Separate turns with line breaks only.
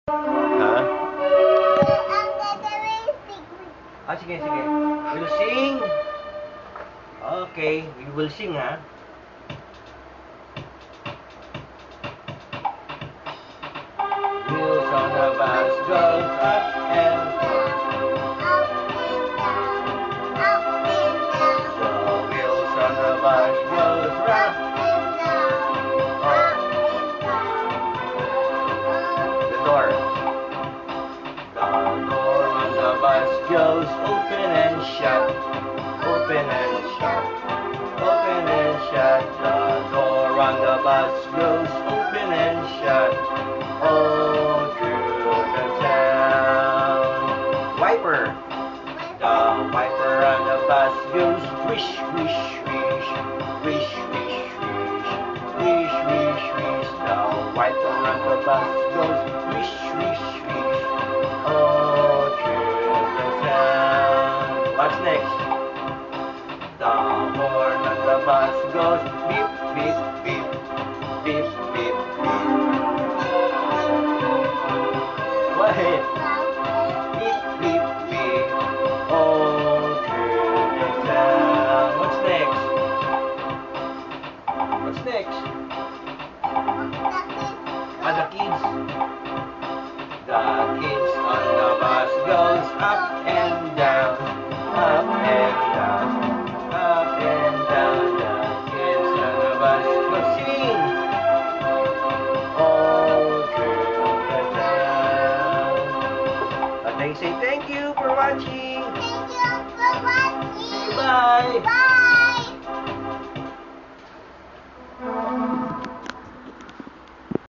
Ha? Ah, sige, sige. We'll sing. Okay, we will sing, ha? Wheels on the bus goes up and the wheels on the bus goes round. The door. The door on the bus goes open and shut. Open and shut. Open and shut. The door on the bus goes open and shut. Oh, through the town. Wiper. The wiper on the bus goes wish, wish, wish. Wish, wish, wish. Wish, wish, wish. The wiper on the bus goes wish, wish, wish. Oh, through the town. What's next? The horn on the bus goes beep, beep, beep. Beep, beep, beep. What? Beep, beep, beep. Oh, through the town. What's next? What's next? The kids. The kids on the bus goes up and down. Up and down. Up and down. The kids on the bus go sing. All through the town. They say thank you for watching.